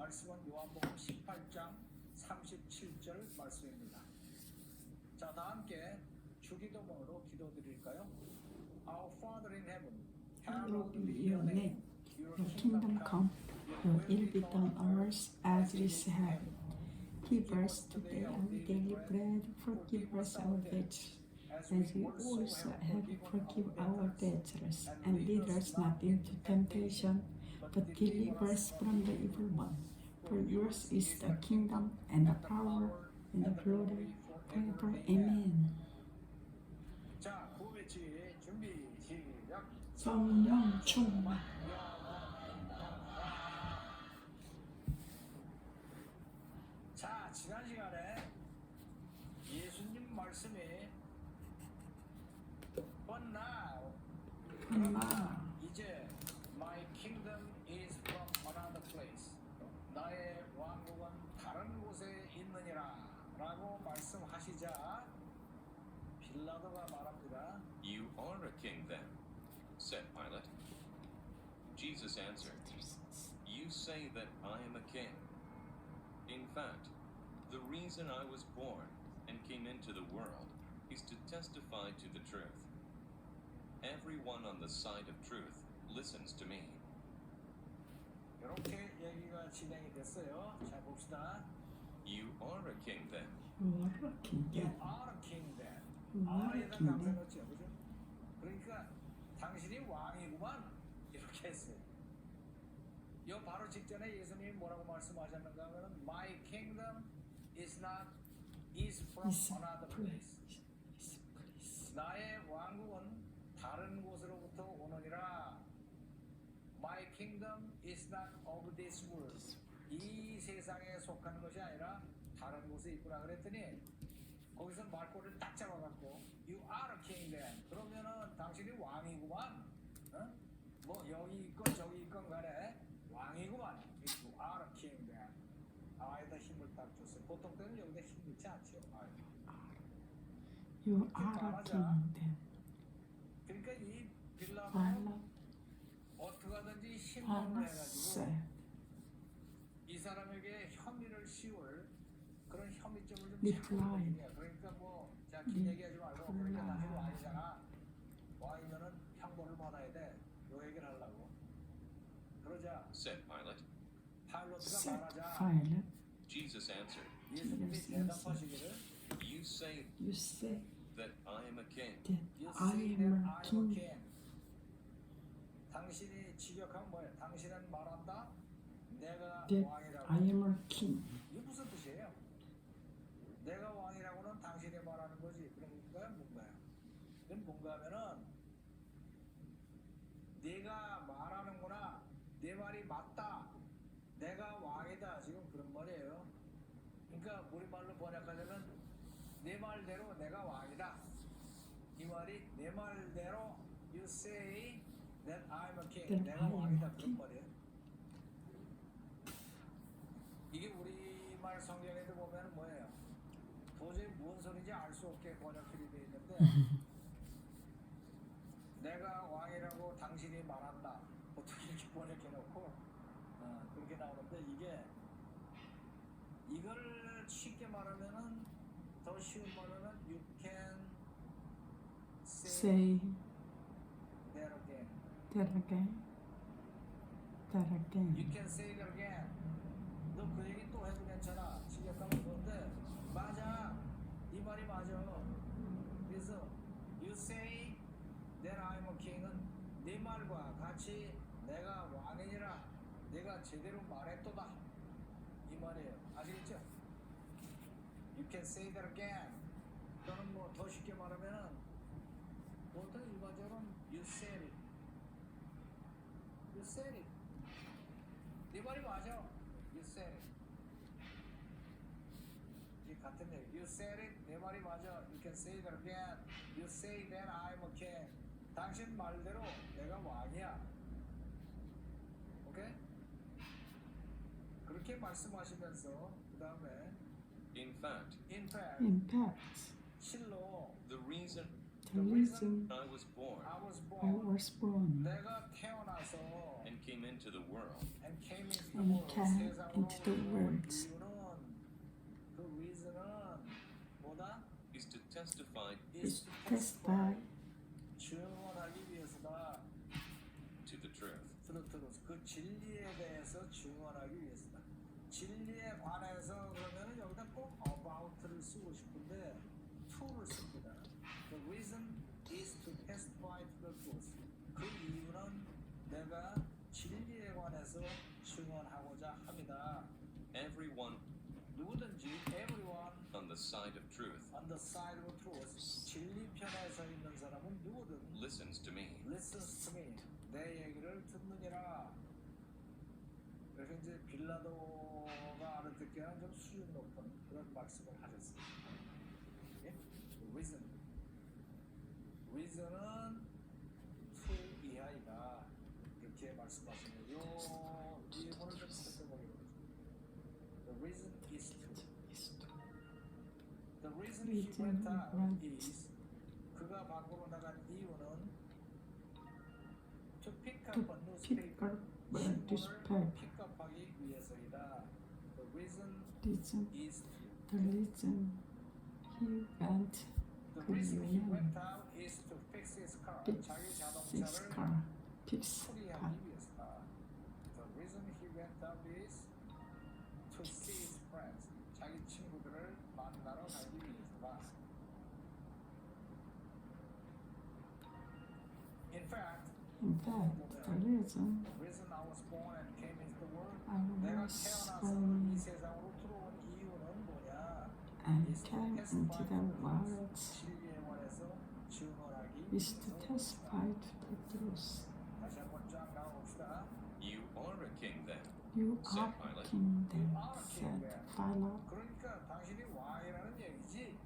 말씀은 요한복음 18장 37절 말씀입니다. 자, 다 함께 주기도문으로 기도드릴까요? Our Father in heaven, hallowed be your name. Your kingdom come, your will be done on earth as it is in heaven. Give us today our daily bread, forgive us our debts, as we also have forgive our debtors, and lead us not into temptation, but deliver us from the evil one. For yours is the kingdom, and the power, and the glory, forever. Amen. 자, 구배치 준비 시작. 성령 충만. 자, 지난 시간에 예수님 말씀이 이제 My kingdom is from another place. 나의 왕국은 다른 곳에 있느니라 라고 말씀하시자 빌라도가 말합니다. You are a king then, said Pilate. Jesus answered, You say that I am a king. In fact, the reason I was born and came into the world is to testify to the truth. Everyone on the side of truth listens to me. 이렇게 얘기가 진행이 됐어요. 자, 봅시다. You are a king then. You are a king You then. are a king then. You are a 아에다 king 감사 then. 넣었죠, 그죠? 그러니까 당신이 왕이구만 이렇게 했어요. 이 바로 직전에 예수님이 뭐라고 말씀하셨는가 하면은 My kingdom is from Is another place. place. Is place. 나의 왕국은 다른 곳으로부터 오느니라. My kingdom is not of this world. 이 세상에 속한 것이 아니라 다른 곳에 있구나 그랬더니 거기서 말꼬리를 딱 잡아갖고 You are a king then. 그러면은 당신이 왕이구만. 어? 뭐 여기 있건 저기 있건 간에 왕이구만. You are a king then. 아에다 힘을 딱 줬어요. 보통 때는 여기다 힘 넣지 않죠. You are a king then. 그러니까 이 빌라도는 Pilate 어떻게 하든지 힘을 내가지고 said, 이 사람에게 혐의를 씌울 그런 혐의점을 좀 Reply. 찾는 거예요. 그러니까 뭐, 자, 긴 얘기하지 말고, 그러니까 당신 왕이잖아. 왕이면은 형벌을 받아야 돼. 요 얘기를 하려고. 그러자 Said Pilate. 파일로트가 said 말하자 Pilate, Jesus answered, 예수님이 Jesus 대답하시기를 You say you say that I am a king. that You I say am that a I'm a king. king. 당신이 직역하면 뭐예요? 당신은 말한다? 내가 That 왕이라고. I am a king. 이게 무슨 뜻이에요? 내가 왕이라고는 당신이 말하는 거지. 그러니까 뭔가요? 그건 뭔가 하면은 네가 말하는구나. 내 말이 맞다. 내가 왕이다. 지금 그런 말이에요. 그러니까 우리말로 번역하자면 내 말대로 내가 왕이다. 이 말이 내 말대로 You say that I'm a king. That 내가 I am 왕이다. a 그런 king. 말이에요. 이게 우리말 성경에도 보면 뭐예요? 도저히 무슨 소리인지 알 수 없게 번역이 되어 있는데 내가 왕이라고 당신이 말한다. 보통 이렇게 번역해놓고 그렇게 나오는데 이걸 쉽게 말하면은 더 쉬운 말로는 You can say Say that again. that again. That You again. can say that again. 너 그 얘기 또 해도 괜찮아. 직역하면 좋은데 맞아. 이 말이 맞아. 그래서 You say that I'm a king은 네 말과 같이 내가 왕이니라. 내가 제대로 말했도다. 이 말이에요. 아시겠죠? You can say that again. 또는 뭐 더 쉽게 말하면은 보통 일반적으로 You said it. You said it. 네 말이 맞아. You said it. 이 같은 얘기. You said it. 내 말이 맞아. You can say that again. You say that I'm a king. 당신 말대로 내가 왕이야. 오케이? 그렇게 말씀하시면서 그 다음에 In fact, in fact In fact, 실로 the reason the reason I was born I was I born was born 내가 태어나서 and came into the world and came into the And world. came 세상으로 into the 온 world. 이유는 그 reason은 뭐다? is to testify is to testify 증언하기 위해서다. to the truth. 그 진리에 대해서 증언하기 위해서다. 진리에 관해서 그러면은 여기다 꼭 about를 쓰고 싶은데 to를 씁니다. The reason is to testify to the truth. 그 이유는 내가 진리에 관해서 증언하고자 합니다. Everyone 누구든지 everyone on the side of truth on the side of truth 진리 편에 서 있는 사람은 누구든 listens to me. listens to me 내 얘기를 듣느니라. 그래서 이제 빌라도가 알아듣기에는 좀 수준 높은 그런 말씀을 하셨습니다. 예? reason은 to 이하이다 이렇게 말씀하시는 이 부분을 좀 살펴보겠습니다. The reason is to. The reason he went out is 그가 밖으로 나간 이유는 to pick up a newspaper 신문을 픽업하기 위해서이다. The reason reason is to. the reason he went The reason he 그는 went out is to fix his car. fix 자기 his 자동차를 car fix 수리하기 위해서다. The reason he went out is to see his friends. 자기 친구들을 만나러 가기 위해서다. In fact, in fact the reason the reason I was born and came into the world, I 내가 was 태어나서 born 이 세상으로 들어온 이유는 뭐냐? and is to came testify into the to the world truth. 진리에 관해서 증언하기 is to 위해서. testify to the truth. 다시 한번 쫙 나가봅시다. You are a king then, You said are Pilate. king then, You are king said then. Pilate. 그러니까 당신이 왕이라는 얘기지.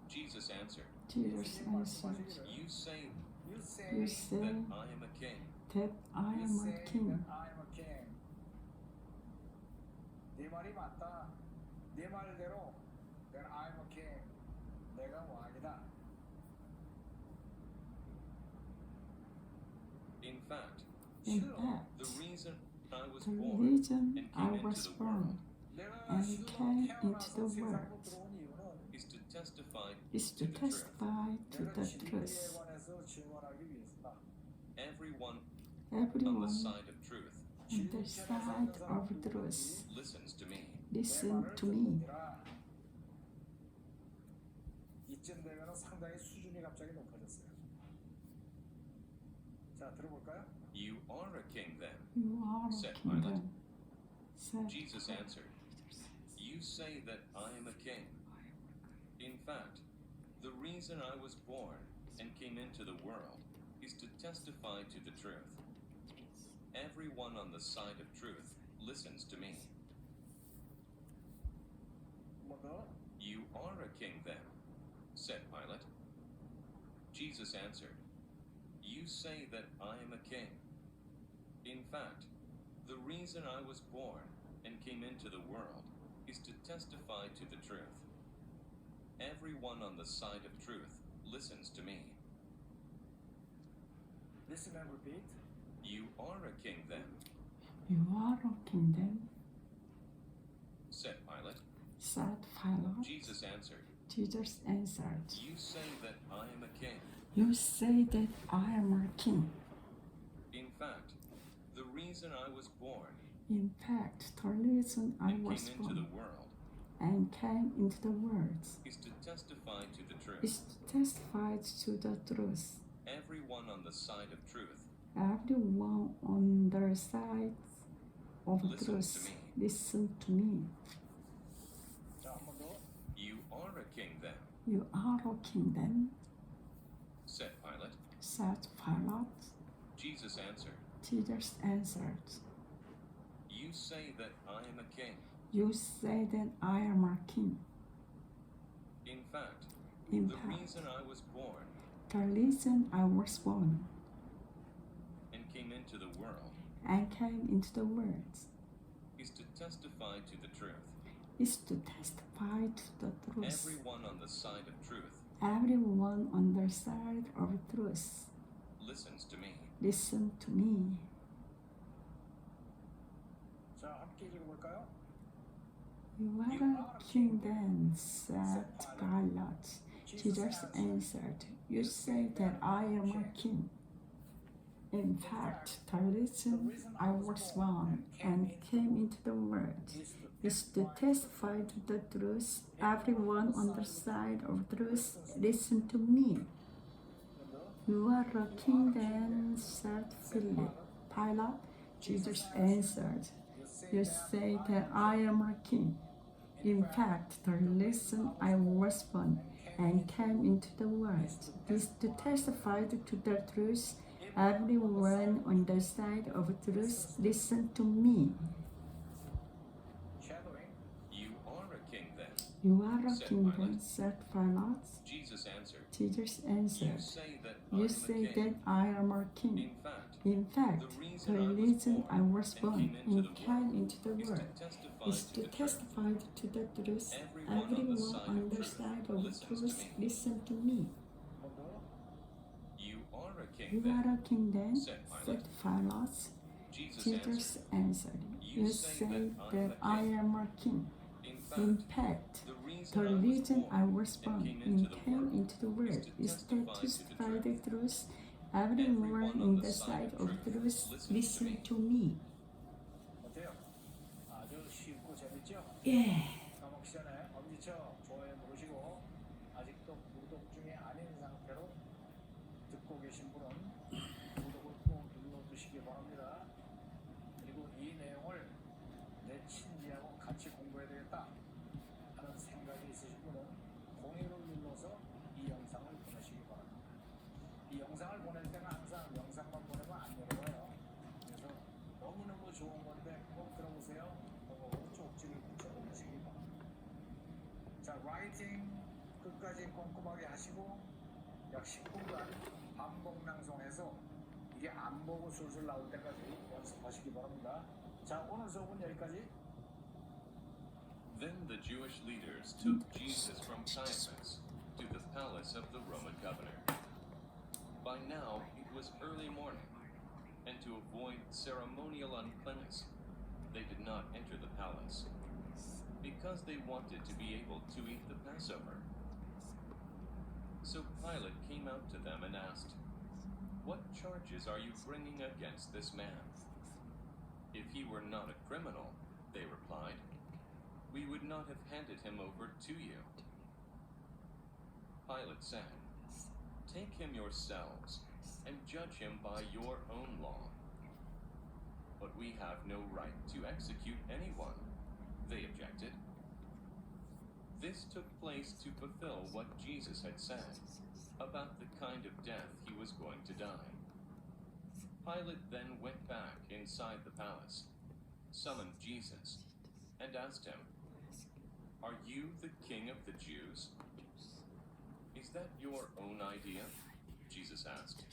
Jesus answered, Jesus answered, You say You say, You say that I am a king. that I you am say a king. that I am a king. 네 말이 맞다. 네 말대로 that I am a king. 내가 왕이다. In fact, In 실로 fact, the reason I was the born reason and I came into was the born world 내가 and 실로 came 태어나서 into the 세상으로 world 들어온 이유는 is to testify is to to the truth. testify to 내가 the 진리에 truth. 관해서 증언하기 위해서다. Everyone on Everyone the side of truth on the side of truth listens to me. listen to me. 이쯤 되면 상당히 수준이 갑자기 높아졌어요. 자, 들어볼까요? You are a king then, You are a said king Pilate. then, said Jesus answered, You say that I am a king. In fact, the reason I was born and came into the world is to testify to the truth. Everyone on the side of truth listens to me. 뭐 더? You are a king then, said Pilate. Jesus answered, You say that I am a king. In fact, the reason I was born and came into the world is to testify to the truth. Everyone on the side of truth listens to me. Listen and repeat. You are a king then, You are a king then, said Pilate. said Pilate. Jesus answered, Jesus answered, You say that I am a king. You say that I am a king. In fact, the reason I was born In fact, the reason I and was came into the born world and came into the world is to testify to the truth. is to testify to the truth. Everyone on the side of truth Everyone on the side of Listen to truth me. listen to me. 자, 한 번 더. You are a king then, You are a king then, said Pilate. said Pilate. Jesus answered, Jesus answered, You say that I am a king. You say that I am a king. In fact, In the fact, reason I was born the reason I was born and came into the world and came into the world is to testify to the truth. is to testify to the truth. Everyone on the side of truth Everyone on the side of truth listens to me. listen to me. You are a king then, said Pilate. Jesus answered, You say that I am a king. In fact, the reason I was born and came into the world is to testify to the truth. Everyone on the side of truth, listen to me. You are a king then, said Pilate. Jesus answered, You say that I am a king. In fact, the reason I was born and came into the world is to testify to the truth. Everyone on the side of truth, listen to me. Shadowing. You are a king then. You are a king then, said Pilate. Jesus answered, Jesus You answered, say that You I am say a king. that I am a king. In fact, In fact, the reason I was born and came into the world is to testify to the truth. Everyone on the side of truth, listen to me. you are a king You then. are a king then, Said said Pilate. Jesus Jesus answered, answered, You say that I am a king. In In fact, fact, the the reason I was and born came and into the came world into the world is to testify the truth. Everyone Everyone on the side of truth, listen to me. 어때요? 아주 쉽고 재밌죠? 예. 감옥 시전에 엄지척 좋아요 누르시고 아직도 구독 중에 아닌 상태로 듣고 계신 분은 구독을 꼭 눌러주시기 바랍니다. 그리고 이 내용을 내 친지하고 같이 공부해야 되겠다 하는 생각이 있으신 분은 공유를 눌러서 이 영상을 보내시기 바랍니다. 이 영상을 보낼 때는 항상 영상만 보내면 안 내려와요. 그래서 너무너무 좋은 건데 꼭 들어보세요. 보고 쪽지를 붙여보시기 바랍니다. 자, 라이팅 끝까지 꼼꼼하게 하시고 약 10분간 반복 낭송해서 이게 안 보고 술술 나올 때까지 연습하시기 바랍니다. 자, 오늘 수업은 여기까지. Then the Jewish leaders took Jesus from Caiaphas to the palace of the Roman governor. By now it was early morning, and to avoid ceremonial uncleanness, they did not enter the palace, because they wanted to be able to eat the Passover. So Pilate came out to them and asked, What charges are you bringing against this man? If he were not a criminal, they replied, we would not have handed him over to you. Pilate said, Take him yourselves and judge him by your own law. But we have no right to execute anyone, they objected. This took place to fulfill what Jesus had said about the kind of death he was going to die. Pilate then went back inside the palace, summoned Jesus, and asked him, Are you the king of the Jews? Is that your own idea? Jesus asked.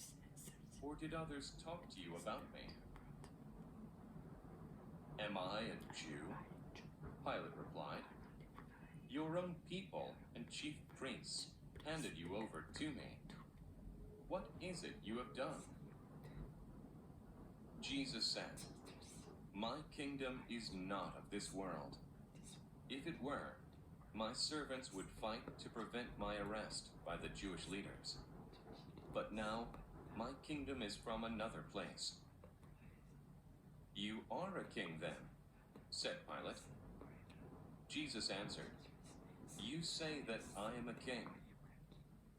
Or did others talk to you about me? Am I a Jew? Pilate replied. Your own people and chief priests handed you over to me. What is it you have done? Jesus said, My kingdom is not of this world. If it were, my servants would fight to prevent my arrest by the Jewish leaders. But now, my kingdom is from another place. You are a king then, said Pilate. Jesus answered, You say that I am a king.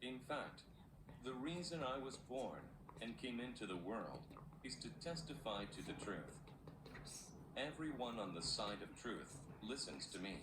In fact, the reason I was born and came into the world is to testify to the truth. Everyone on the side of truth listens to me.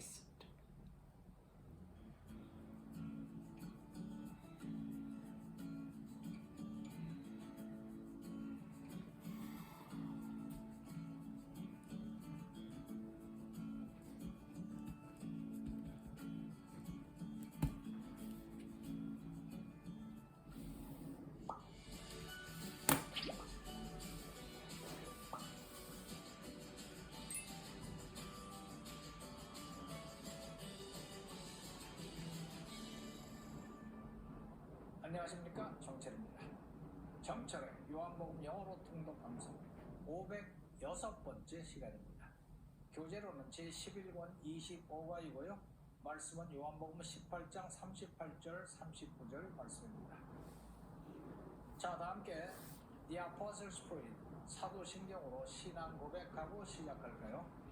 안녕하십니까, 정철입니다. 정철의 요한복음 영어로 통독 방송 506번째 시간입니다. 교재로는 제11권 25과이고요. 말씀은 요한복음 18장 38절 39절 말씀입니다. 자, 다 함께 The Apostles' Creed 사도신경으로 신앙 고백하고 시작할까요?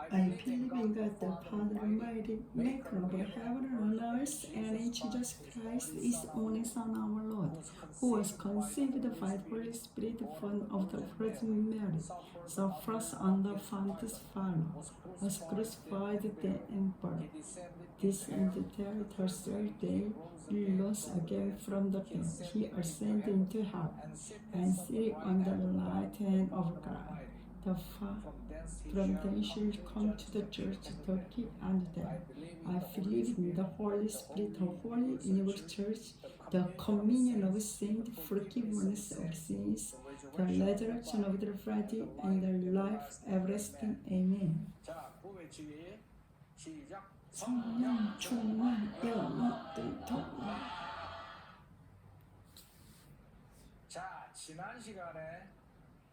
I believe in God the Father Almighty, maker of heaven and earth, and in Jesus Christ, His only Son, our Lord, who was conceived by the Holy Spirit of the Virgin Mary, suffered under Pontius Pilate, was crucified, dead, and buried. Descended the third day, He rose again from the dead. He ascended into heaven, and sitting on the right hand of God, the Father. From thence shall come to the church, the king and the dead. I believe in the Holy Spirit, the Holy Universal Church, the communion of saints, forgiveness of sins, the resurrection of the dead, and the life everlasting. Amen. 자, 구외치기 시작. 성령 충만 영원히 동안. 자, 지난 시간에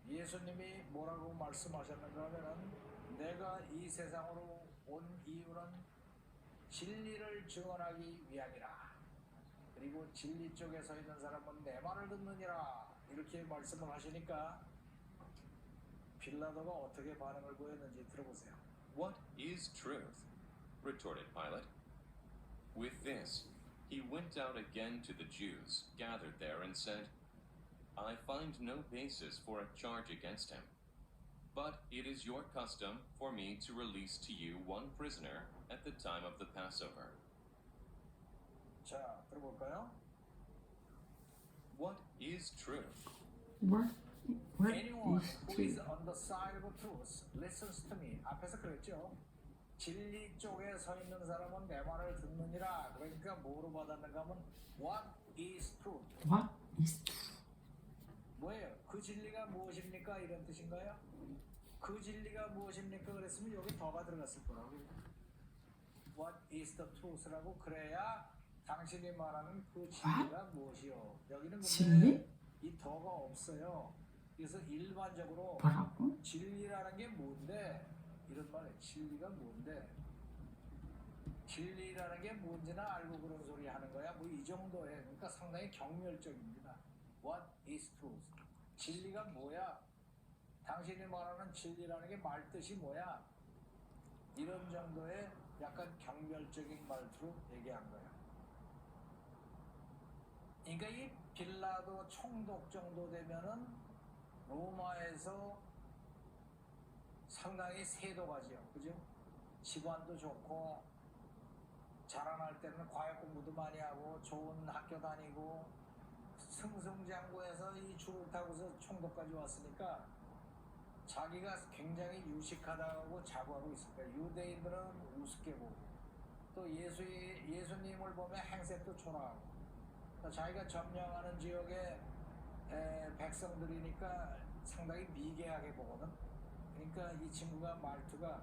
예수님이 뭐라고 말씀하셨는가 하면은 내가 이 세상으로 온 이유는 진리를 증언하기 위함이라. 그리고 진리 쪽에 서 있는 사람은 내 말을 듣느니라. 이렇게 말씀을 하시니까 빌라도가 어떻게 반응을 보였는지 들어보세요. What is truth? retorted Pilate. With this, he went out again to the Jews gathered there and said, I find no basis for a charge against him. But it is your custom for me to release to you one prisoner at the time of the Passover. 자, 들어볼까요? What is truth? What Anyone is who is truth? on the side of truth listens to me. 앞에서 그랬죠. 진리 쪽에 서 있는 사람은 내 말을 듣느니라. 그러니까 뭐로 받았는가 하면 What is truth? What is truth? 뭐예요? 그 진리가 무엇입니까? 이런 뜻인가요? 그 진리가 무엇입니까? 그랬으면 여기 더가 들어갔을 거라고. What is the truth라고 그래야 당신이 말하는 그 진리가 무엇이요? 여기는 진리? 근데 이 더가 없어요. 그래서 일반적으로 뭐라고? 진리라는 게 뭔데? 이런 말이에요. 진리가 뭔데? 진리라는 게 뭔지나 알고 그런 소리 하는 거야. 뭐 이 정도에 그러니까 상당히 경멸적입니다. What is truth? 진리가 뭐야? 당신이 말하는 진리라는 게 말뜻이 뭐야? 이런 정도의 약간 경멸적인 말투로 얘기한 거야. 그러니까 이 빌라도 총독 정도 되면은 로마에서 상당히 세도가지요. 그죠? 집안도 좋고 자라날 때는 과학 공부도 많이 하고 좋은 학교 다니고 승승장구해서 이 줄을 타고서 총독까지 왔으니까 자기가 굉장히 유식하다고 자부하고 있을 거예요. 유대인들은 우습게 보고 또 예수님을 보면 행색도 초라하고 또 자기가 점령하는 지역의 백성들이니까 상당히 미개하게 보거든. 그러니까 이 친구가 말투가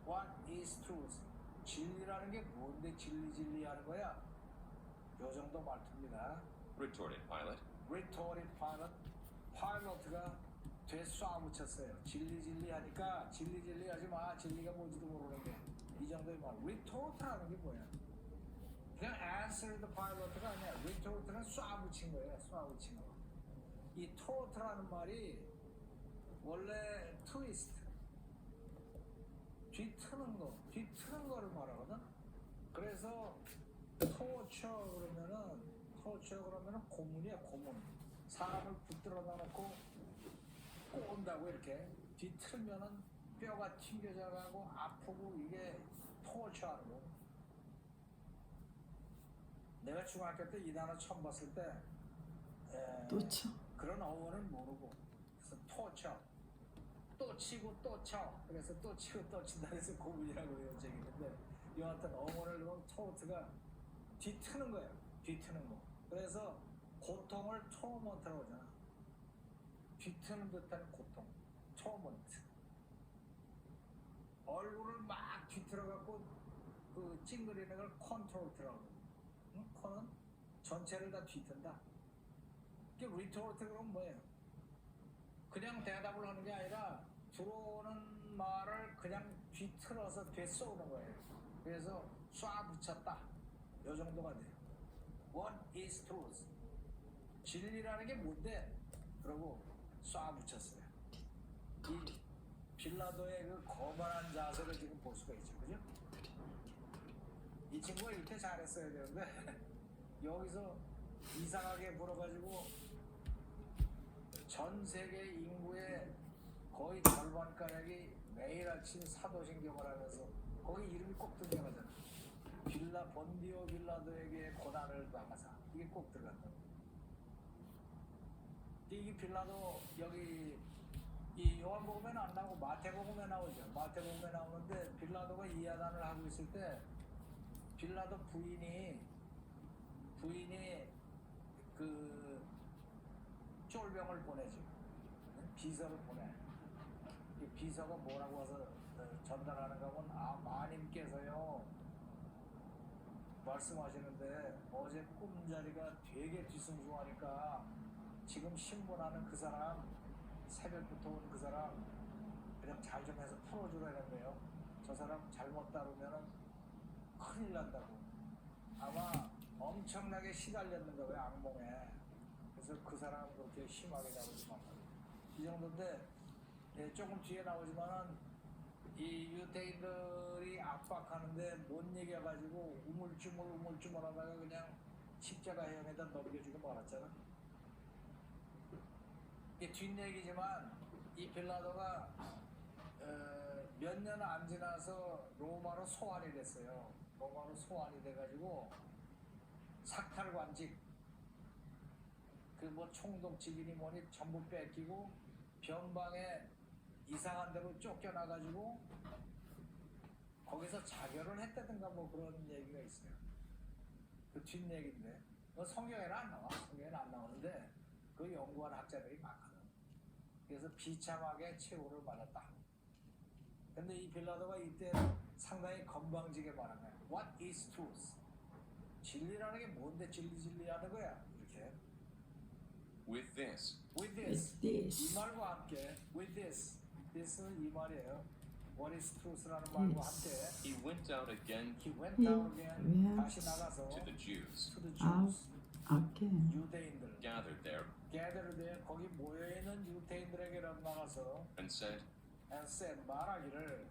What is truth? 진리라는 게 뭔데 진리 하는 거야? 요 정도 말투입니다. retorted Pilate. Retorted Pilate. 파일로트가 되쏴붙였어요. 진리 하니까 진리 하지 마. 진리가 뭔지도 모르는데 이 정도의 말. Retort라는 게 뭐야? 그냥 answered Pilate가 아니야. Retort는 쏴붙인 거예요. 쏴붙인 거. 이 tort라는 말이 원래 twist, 뒤트는 거를 말하거든. 그래서 torture 그러면은 고문이야, 고문. 사람을 붙들어다 놓고 꼬은다고 이렇게 뒤틀면은 뼈가 튕겨져 가고 아프고 이게 torture하는 거. 내가 중학교 때 이 단어 처음 봤을 때 또 쳐. 그런 어원을 모르고 그래서 torture. 또 치고 또 쳐. 그래서 또 치고 또 친다 해서 고문이라고 외워지는데 여하튼 어원을 보면 토트가 뒤트는 거예요. 뒤트는 거. 그래서 고통을 토먼트라고 하잖아. 뒤트는 듯한 고통. 토먼트. 얼굴을 막 뒤틀어갖고 그 찡그리는 걸 컨트롤트라고. 응? 컨은 전체를 다 뒤튼다. 이게 리토르트 그럼 뭐예요? 그냥 대답을 하는 게 아니라 들어오는 말을 그냥 뒤틀어서 되쏘는 거예요. 그래서 쏴 붙였다. 요 정도가 돼요. What is truth? 진리라는 게 뭔데? 그러고 쏴 붙였어요. 이 빌라도의 그 거만한 자세를 지금 볼 수가 있죠. 그죠? 이 친구가 이렇게 잘했어야 되는데 여기서 이상하게 불어가지고 전 세계 인구의 거의 절반가량이 매일 아침 사도신경을 하면서 거기 이름이 꼭 등장하잖아. 본디오 빌라도에게 고난을 당하사. 이게 꼭 들어간다. 이 빌라도 여기 이 요한복음에는 안 나오고 마태복음에 나오죠. 마태복음에 나오는데 빌라도가 이야단을 하고 있을 때 빌라도 부인이 그 쫄병을 보내죠. 비서를 보내. 이 비서가 뭐라고 해서 전달하는가 하면 마님께서요 말씀하시는데 어제 꿈자리가 되게 뒤숭숭하니까 지금 신문하는 그 사람 새벽부터 온 그 사람 그냥 잘 좀 해서 풀어주라는데요. 저 사람 잘못 다루면은 큰일 난다고. 아마 엄청나게 시달렸는가 봐요, 악몽에. 그래서 그 사람 그렇게 심하게 다루지 말라고. 이 정도인데 조금 뒤에 나오지만은 이 유대인들이 압박하는데 못 이겨가지고 우물쭈물 하다가 그냥 십자가형에다 넘겨주고 말았잖아. 이게 뒷얘기지만 이 빌라도가 몇 년 안 지나서 로마로 소환이 됐어요. 로마로 소환이 돼가지고 삭탈관직 그 뭐 총독직이니 뭐니 전부 뺏기고 변방에 이상한 데로 쫓겨나가지고 거기서 자결을 했다든가 뭐 그런 얘기가 있어요. 그 뒷얘기인데 성경에는 안 나와. 성경에는 안 나오는데 그 연구한 학자들이 많거든. 그래서 비참하게 최후를 맞았다. 근데 이 빌라도가 이때 상당히 건방지게 말한 거야. What is truth? 진리라는 게 뭔데 진리하는 거야. 이렇게. With this, With this. With this. 이 말과 함께. With this. This는 이 말이에요. What is truth라는 말과 함께. he went out again He went out again. went 다시 나가서 to the Jews, to the out Jews. again. 유대인들. gathered there, gathered there. 거기 모여있는 유대인들에게 나가서 and said, and said 말하기를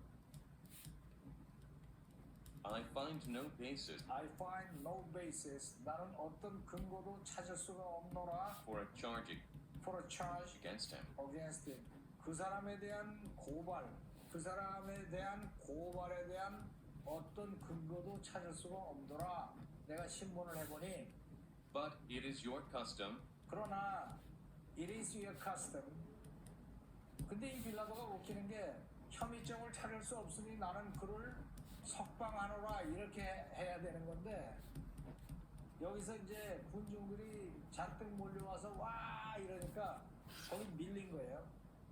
I find no basis I find no basis. 나는 어떤 근거도 찾을 수가 없노라. for a charge For a charge against him. against him. 그 사람에 대한 고발, 그 사람에 대한 고발에 대한 어떤 근거도 찾을 수가 없노라. 내가 신문을 해보니 But it is your custom 그러나 it is your custom. 근데 이 빌라도가 웃기는 게 혐의점을 찾을 수 없으니 나는 그를 석방하노라 이렇게 해야 되는 건데 여기서 이제 군중들이 잔뜩 몰려와서 와 이러니까 거기 밀린 거예요.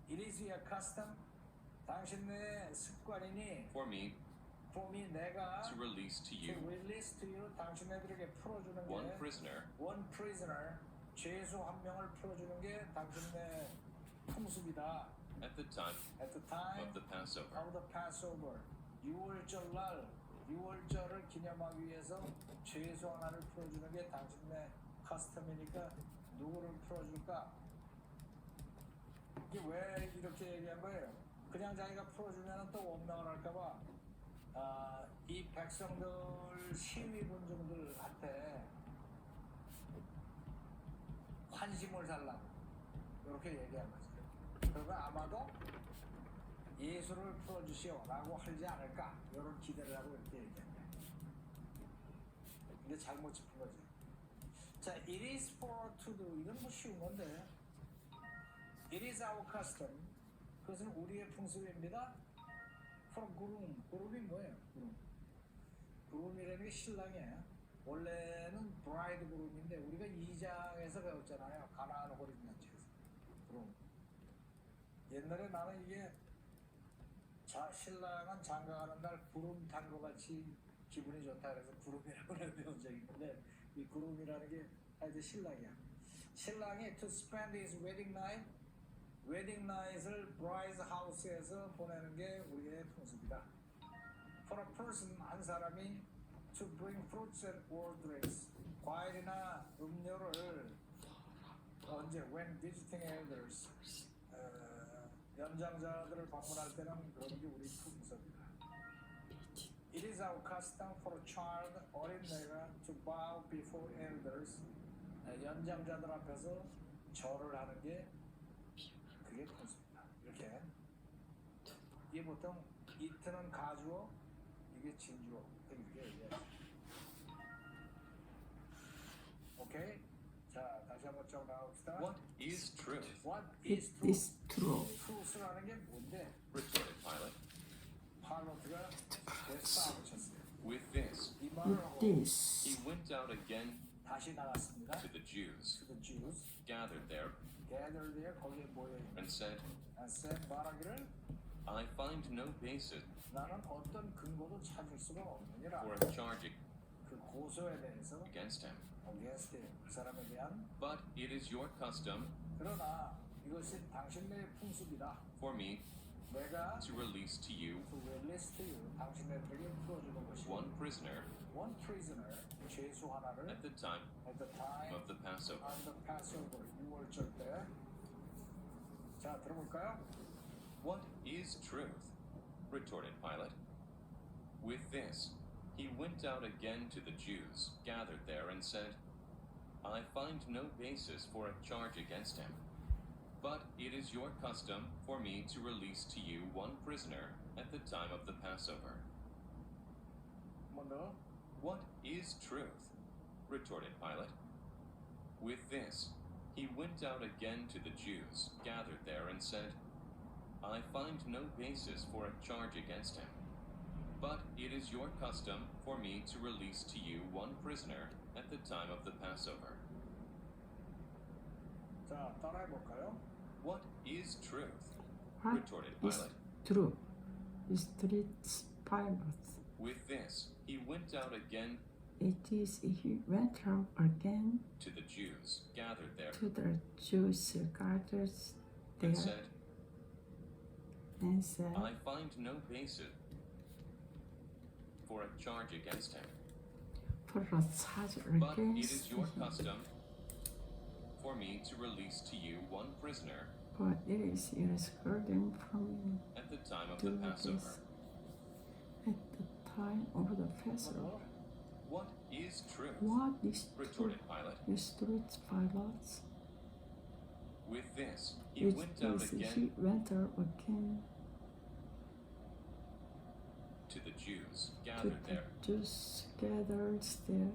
It is your custom. 당신의 습관이니 for me for me 내가 to release to to you release to you 당신네들에게 풀어주는 게 one prisoner one prisoner 죄수 한 명을 풀어주는 게 당신네 풍습이다. at the time At the time of the Passover. of the Passover 6월절 날 6월절을 기념하기 위해서 죄수 하나를 풀어주는 게 당신네 커스텀이니까 누구를 풀어줄까? 이게 왜 이렇게 얘기한 거예요? 그냥 자기가 풀어주면 또 원망을 할까봐 이 백성들 시위 군중들한테 환심을 살라고 이렇게 얘기한 거죠. 그러면 아마도 예수를 풀어주시오라고 하지 않을까 이런 기대를 하고 이렇게 얘기한 거예요. 근데 잘못 짚은 거죠. 자, it is for to do 이건 뭐 쉬운 건데 it is our custom 그것은 우리의 풍습입니다. for groom groom이 뭐예요? groom이라는 게 신랑이에요. 원래는 bride groom인데 우리가 2장에서 배웠잖아요. 가나안 호립단체에서 groom. 옛날에 나는 이게 신랑은 장가가는 날 구름 탄 것 같이 기분이 좋다 그래서 구름이라고 배운 적이 있는데 이 구름이라는 게 하여튼 신랑이야. 신랑이 to spend his wedding night 웨딩 나잇을 브라이드 하우스에서 보내는 게 우리의 풍습이다. For a person, 한 사람이 to bring fruits and or drinks, 과일이나 음료를 언제 when visiting elders, 연장자들을 방문할 때는 그런 게 우리 풍습이다. It is our custom for a child, 어린애가 to bow before elders, 연장자들 앞에서 절을 하는 게 그게 풍습이다. 이렇게 이게 보통 이트는 가주어, 이게 진주어, 이렇게 얘기하죠. 오케이? 자, 다시 한번 쭉 나옵시다. What is truth? What It is truth? is true. truth라는 게 뭔데? retorted Pilate. 팔로트가 왜 싸움을 쳤어요? With this, 이 말을 With 하고 this, he went out again 다시 나갔습니다. to the Jews, To the Jews, gathered there, gathered there, 거기에 모여 and said, and said, 말하기를 I find no basis 나는 어떤 근거도 찾을 수가 없느니라. for a charge 그 고소에 대해서 against him. against him, 그 사람에 대한 But it is your custom 그러나 이것이 당신네의 풍습이다. for me 내가 to release to you to release to you, 당신네들에게 풀어주는 것이 one prisoner one prisoner, 죄수 하나를 at the time at the time of the Passover. on the Passover, 6월절 때. 자, 들어볼까요? What is truth? retorted Pilate. With this, he went out again to the Jews, gathered there, and said, I find no basis for a charge against him. But it is your custom for me to release to you one prisoner at the time of the Passover. 뭐 너? What is truth? retorted Pilate. With this, he went out again to the Jews, gathered there, and said, I find no basis for a charge against him. But it is your custom for me to release to you one prisoner at the time of the Passover. 자, 따라해볼까요? What is truth? what retorted is Pilate. true? Streets Pilate. With this, he went out again It is he went out again to the Jews, gathered there, to the Jews gathered there and said, and said, I find no basis for a charge against him. for a charge But it against is your him. custom for me to release to you one prisoner But it is your burden from me at the time of to the do Passover. this at the time of the Passover. What is truth? What is true? retorted Pilate. The streets Pilate. With this, he With went out this again he went out again to the Jews, to gathered the there, Jews gathered there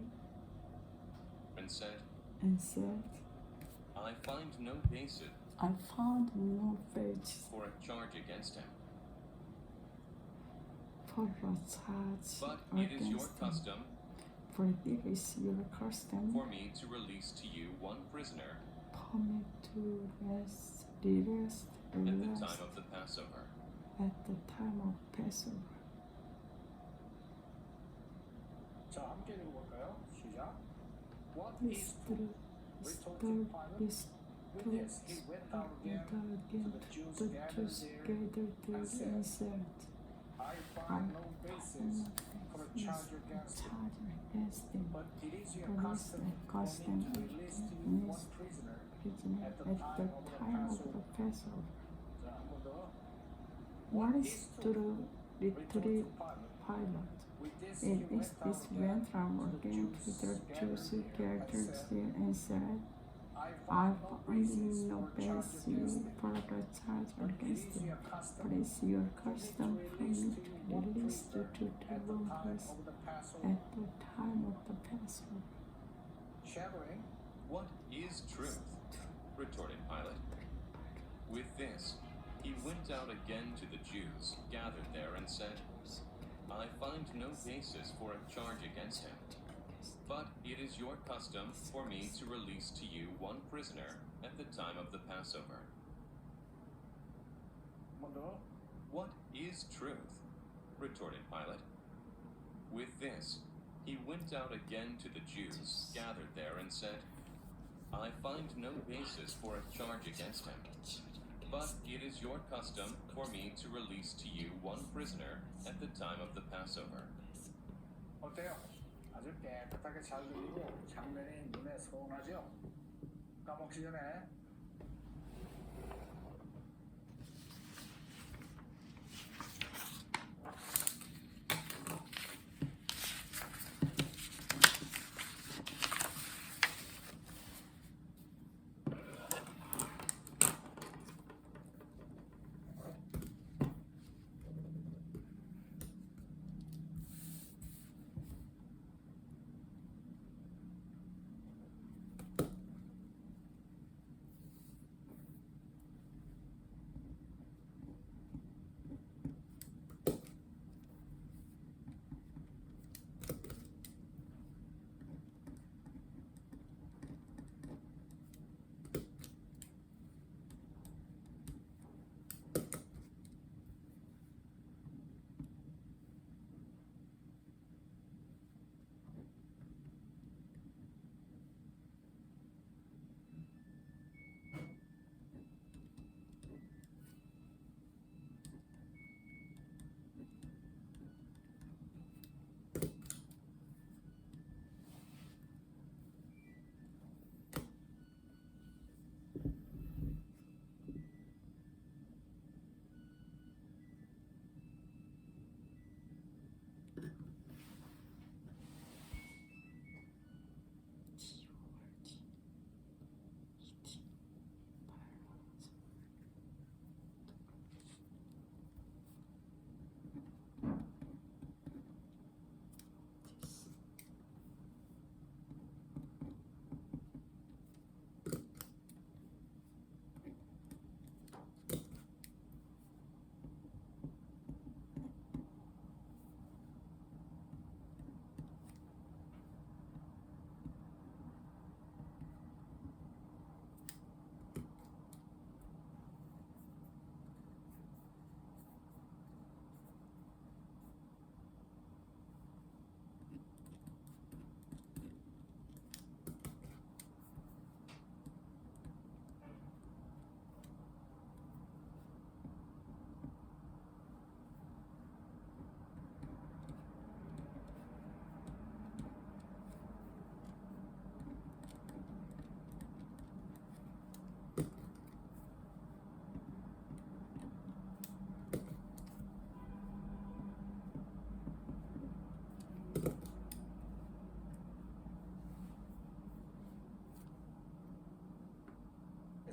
and said, and said, I find no basis I found no basis for a charge against him. for a charge But it is your against him. custom For it is your custom for me to release to you one prisoner for me to release at the time of the Passover. at the time of Passover. 자, 함께 읽어볼까요? 시작. What This is truth We is told told him, Pilate, this With this, he went out again again to the Jews the gathered Jews there gathered there and said, and said, I I find no basis for a is charge against him. charge against him. But it is your But custom it's the for custom me to release to you to one prisoner. Prisoner At the at the time of the time of the Passover. 자, 한 번 더. What is true? Retorted Literally Pilate. Pilate. With this, And he is went out this again went from to the again to the Jews Jews gathered gathered there there and said, I I find no find basis no for a charge basis against him. for the charge But it against is him. your custom But it's your custom for me to release you to the at the one time place of the Passover. at the time of the Passover. Shadowing. What is truth? retorted Pilate. With this, he went out again to the Jews, gathered there, and said, I find no basis for a charge against him. But it is your custom for me to release to you one prisoner at the time of the Passover. 한 번 더. What is truth? retorted Pilate. With this, he went out again to the Jews, gathered there, and said, I find no basis for a charge against him. But it is your custom for me to release to you one prisoner at the time of the Passover. 어때요? 아주 깨끗하게 잘 들리고 장면이 눈에 선하죠? 까먹기 전에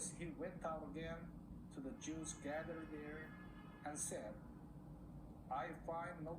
as he went out again to the Jews gathered there and said, I find no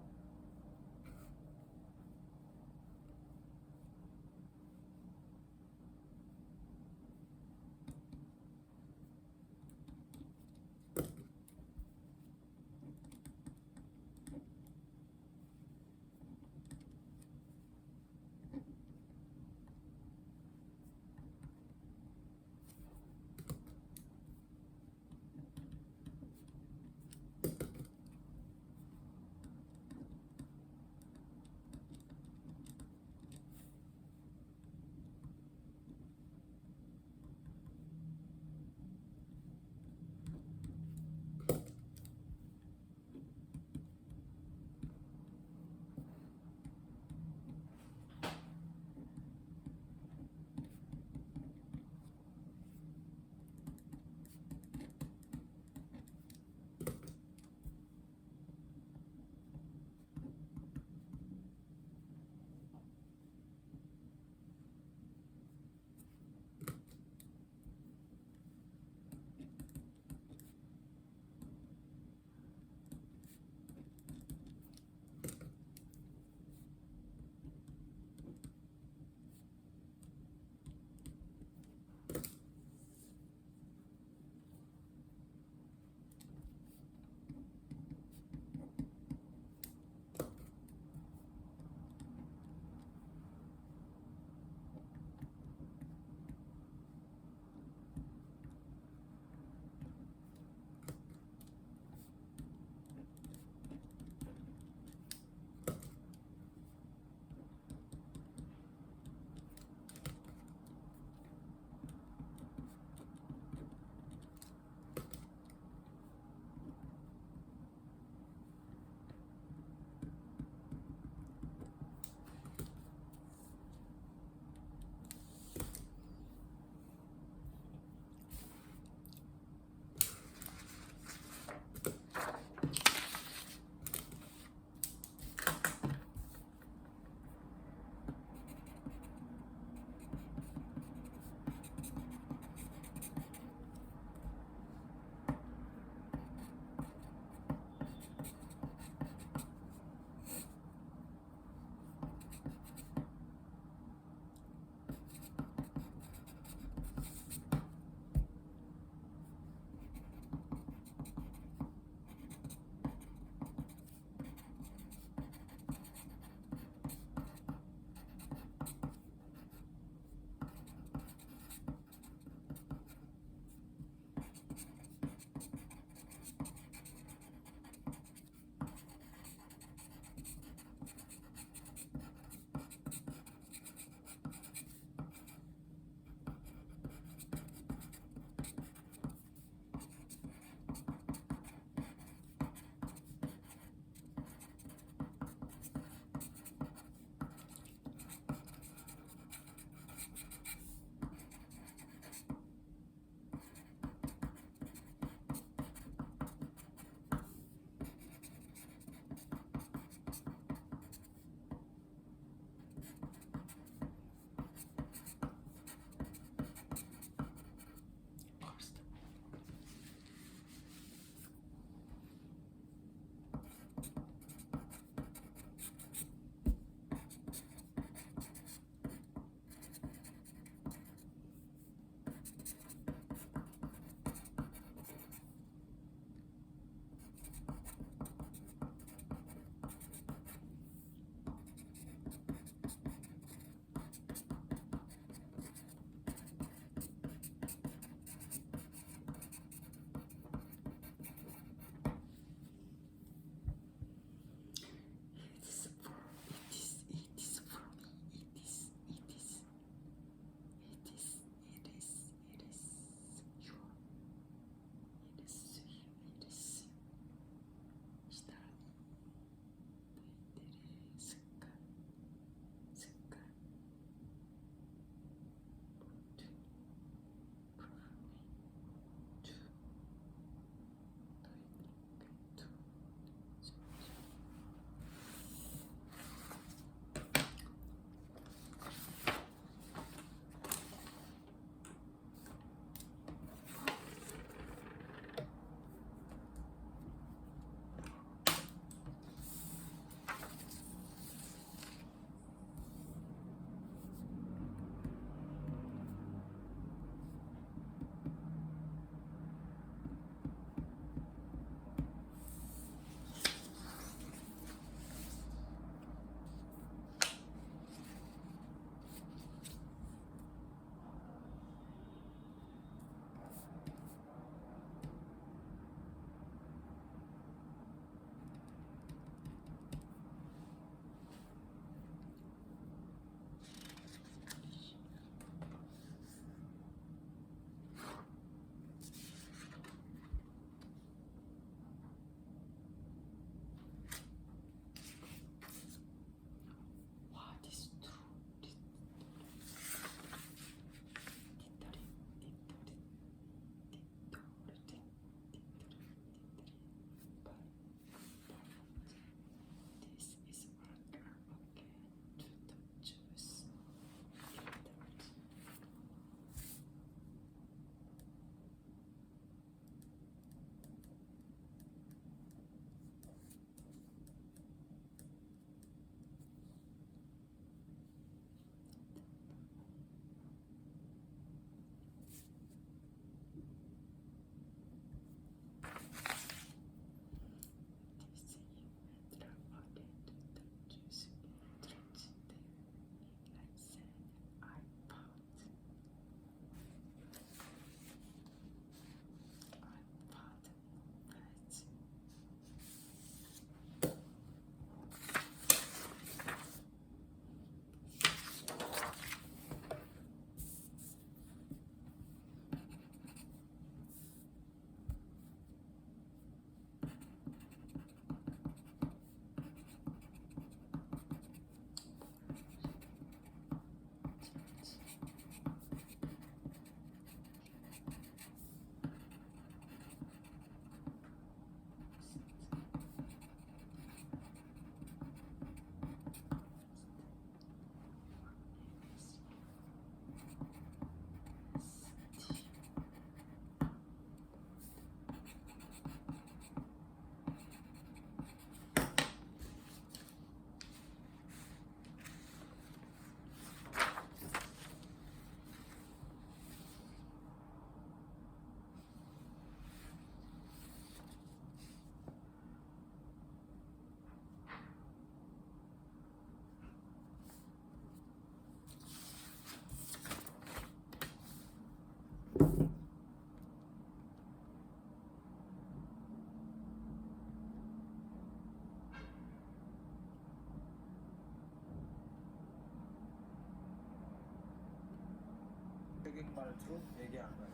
말투로 얘기한 거예요.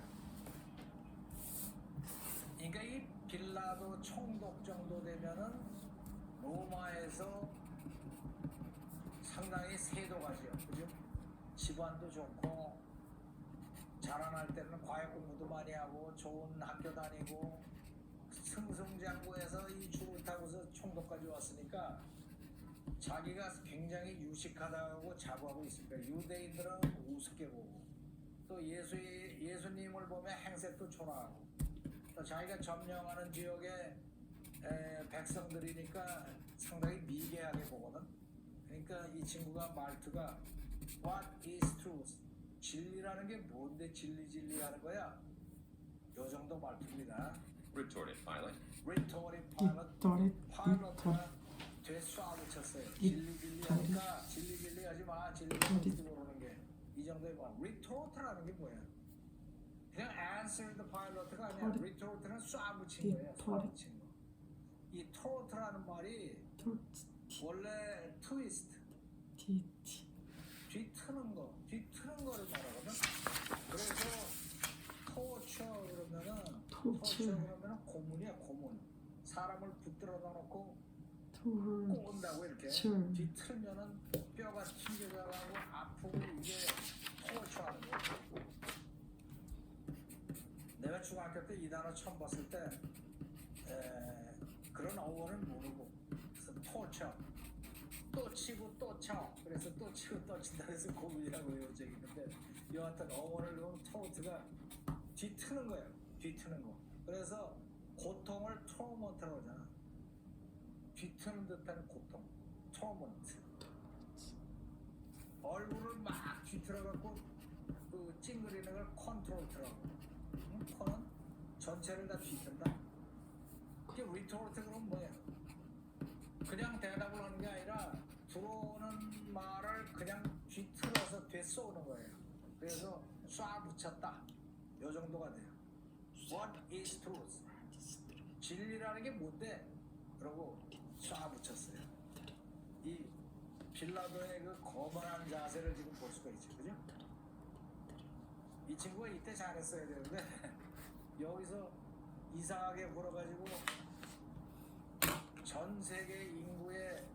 그러니까 이 빌라도 총독 정도 되면은 로마에서 상당히 세도가지요. 그죠? 집안도 좋고 자라날 때는 과외 공부도 많이 하고 좋은 학교 다니고 승승장구해서 이 줄을 타고서 총독까지 왔으니까 자기가 굉장히 유식하다고 자부하고 있을 거예요. 유대인들은 우습게 보고 또 예수님을 보면 행색도 초라하고 또 자기가 점령하는 지역의 백성들이니까 상당히 미개하게 보거든. 그러니까 이 친구가 말투가 What is truth? 진리라는 게 뭔데 진리 하는 거야? 요 정도 말투입니다. retorted Pilate. 리토리 리토리, 파일럿가 되쏴 붙였어요. 진리 하니까 진리 하지 마. 진리가 뭔지 모르는 게 이 정도의 말. 리토트라는 게 뭐야? 그냥 answer the pilot가 아니야. 리토트는 쏴 붙인 거예요. 쏴 붙인 거. 이 토트라는 말이 원래 트위스트, 뒤트는 거를 말하거든. 그래서 토처 그러면은 고문이야, 고문. 사람을 붙들어다 놓고 꼬은다고 이렇게 뒤틀면은 뼈가 튕겨나가고 아프고 이게 토처하는 거야. 내가 중학교 때 이 단어 처음 봤을 때 그런 어원을 모르고 그래서 토처 또 치고 또 쳐. 그래서 또 치고 또 친다 그래서 고문이라고 외워지는데 여하튼 어원을 보면 토트가 뒤트는 거예요. 뒤트는 거. 그래서 고통을 토먼트라고 하잖아. 뒤트는 듯한 고통. 토먼트. 얼굴을 막 뒤틀어갖고 그 찡그리는 걸 컨트롤트라고. 컨은 전체를 다 뒤튼다. 그게 리토르트 그럼 뭐야? 그냥 대답을 하는 게 아니라 들어오는 말을 그냥 뒤틀어서 되쏘는 거예요. 그래서 쏴 붙였다. 요 정도가 돼요. What is truth? 진리라는 게 뭔데? 그러고 쏴 붙였어요. 이 빌라도의 그 거만한 자세를 지금 볼 수가 있죠. 그죠? 이 친구가 이때 잘했어야 되는데 여기서 이상하게 굴어가지고 전 세계 인구의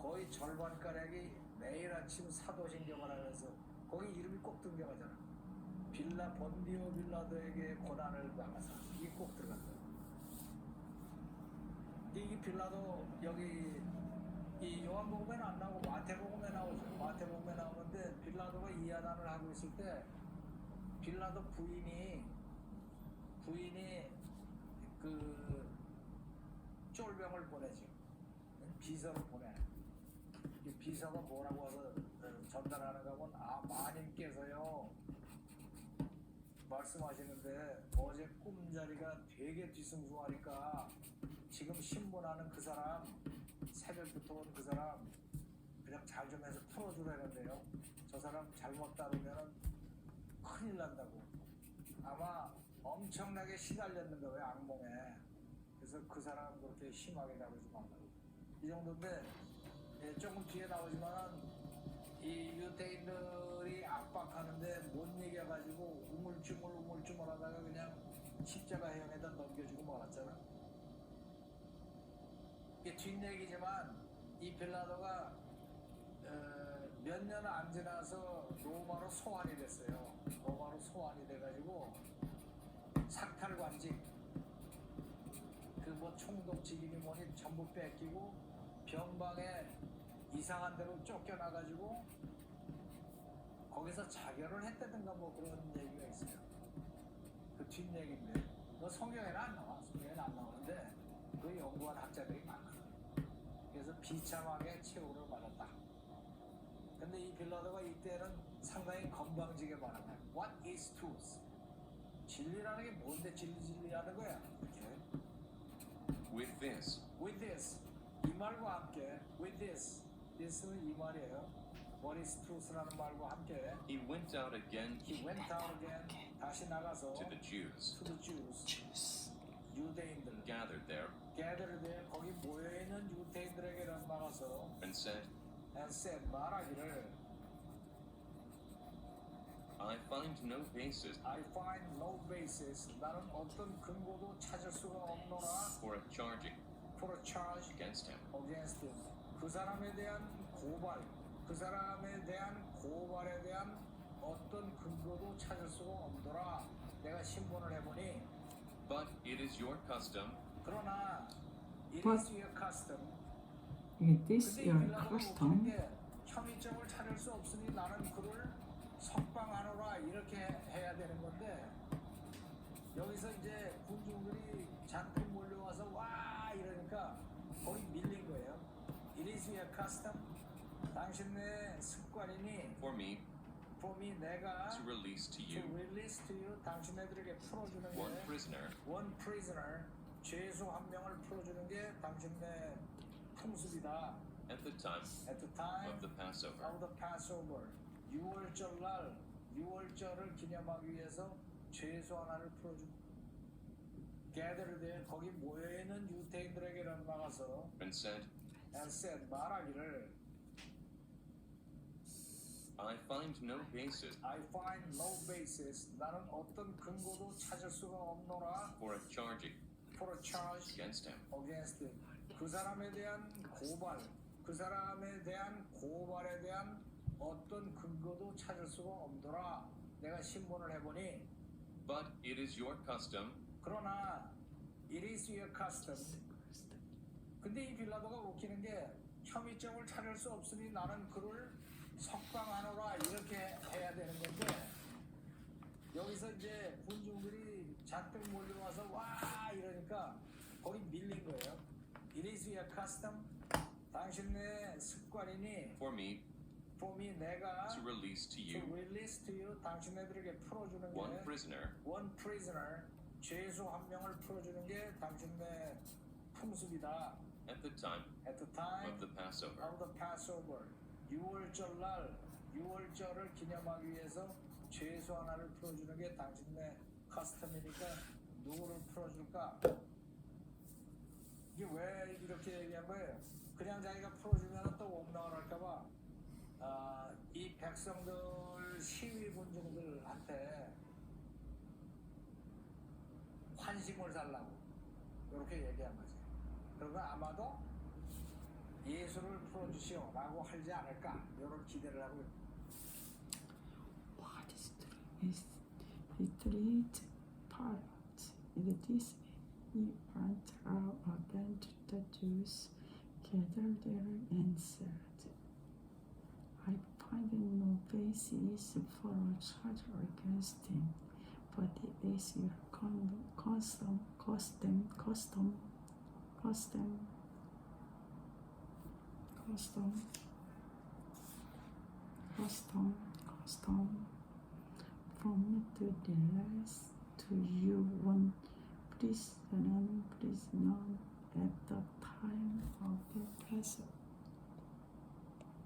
거의 절반가량이 매일 아침 사도신경을 하면서 거기 이름이 꼭 등장하잖아. 빌라 본디오 빌라도에게 고난을 당하사 이게 꼭 들어간다. 이 빌라도 여기 이 요한복음에는 안 나오고 마태복음에 나오죠. 마태복음에 나오는데 빌라도가 이야단을 하고 있을 때 빌라도 부인이 그 쫄병을 보내지. 비서를 보내. 이 비서가 뭐라고 해서 전달하는가 하면 마님께서요 말씀하시는데 어제 꿈자리가 되게 뒤숭숭하니까 지금 신문하는 그 사람 새벽부터 온 그 사람 그냥 잘 좀 해서 풀어주라는데요. 저 사람 잘못 다루면 큰일 난다고. 아마 엄청나게 시달렸는가 왜 악몽에. 그래서 그 사람 그렇게 심하게 다루지 말라고. 이 정도인데 조금 뒤에 나오지만 이 유대인들이 압박하는데 못 이겨가지고 우물쭈물 하다가 그냥 십자가 해형에다 넘겨주고 말았잖아. 이게 뒷얘기지만 이 빌라도가 몇 년 안 지나서 로마로 소환이 됐어요. 로마로 소환이 돼가지고 삭탈관직 그 뭐 총독직이니 뭐니 전부 뺏기고 변방에 이상한 데로 쫓겨나가지고 거기서 자결을 했다든가 뭐 그런 얘기가 있어요. 그 뒷얘기인데 너 성경에는 안 나와. 성경에는 안 나오는데 그 연구한 학자들이 많거든. 그래서 비참하게 최후를 받았다. 근데 이 빌라도가 이때는 상당히 건방지게 말한 거야. What is truth? 진리라는 게 뭔데 진리하는 거야. 이렇게. With this. 이 말과 함께. With this. this는 이 말이에요. What is truth라는 말과 함께. He went out again 다시 나가서 to the Jews 유대인들 gathered there 거기 모여있는 유대인들에게 나가서 and said, 말하기를 I find no basis I find no basis. 나는 어떤 근거도 찾을 수가 없노라. for a charging For a charge against him. against him. 그 사람에 대한 고발, 그 사람에 대한 고발에 대한 어떤 근거도 찾을 수가 없더라. 내가 신문을 해보니 But it is your custom 그러나 it But- is your custom. It is 근데 이 your 빌라도가 웃기는 custom. 게 혐의점을 찾을 수 없으니 나는 그를 석방하노라 이렇게 해야 되는 건데 여기서 이제 군중들이 잔뜩 몰려와서 와 이러니까 거의 밀린 거예요. It is your custom. 당신의 습관이니 for me for me 내가 to release to to you release to you 당신네들에게 풀어주는 one 게 prisoner one prisoner 죄수 한 명을 풀어주는 게 당신네 풍습이다. at the time At the time of the Passover. of the Passover 6월절 날 6월절을 기념하기 위해서 죄수 하나를 풀어준 gathered there 거기 모여있는 유대인들에게 나가서 And said, and said 말하기를 I find no basis I find no basis 나는 어떤 근거도 찾을 수가 없노라 for a charging for a charge against him. against him. 그 사람에 대한 고발, 그 사람에 대한 고발에 대한 어떤 근거도 찾을 수가 없더라. 내가 신문을 해보니 But it is your custom 그러나 it is your custom. 근데 이 빌라도가 웃기는 게 혐의점을 찾을 수 없으니 나는 그를 석방하노라 이렇게 해야 되는 건데 여기서 이제 군중들이 잔뜩 몰려와서 와 이러니까 거의 밀린 거예요. It is your custom. 당신의 습관이니 for me for me 내가 to release to to you release to you 당신네들에게 풀어주는 one 게 prisoner one prisoner 죄수 한 명을 풀어주는 게 당신네 풍습이다. at the time At the time of the Passover. of the Passover 6월절 날 6월절을 기념하기 위해서 죄수 하나를 풀어주는 게 당신네 커스텀이니까 누구를 풀어줄까? 이게 왜 이렇게 얘기한 거예요? 그냥 자기가 풀어주면 또 옥나갈까봐 이 백성들 시위 군중들한테 환심을 살라고 이렇게 얘기한 거지. 그러면 아마도 예수를 풀어주시오라고 하지 않을까 이런 기대를 하고 있습니다. What is true is hatred parrot. This event are against the Jews gathered there and said, I find no basis for a charge against him, but it is your custom, from me to release to you one prisoner at the time of the Passover.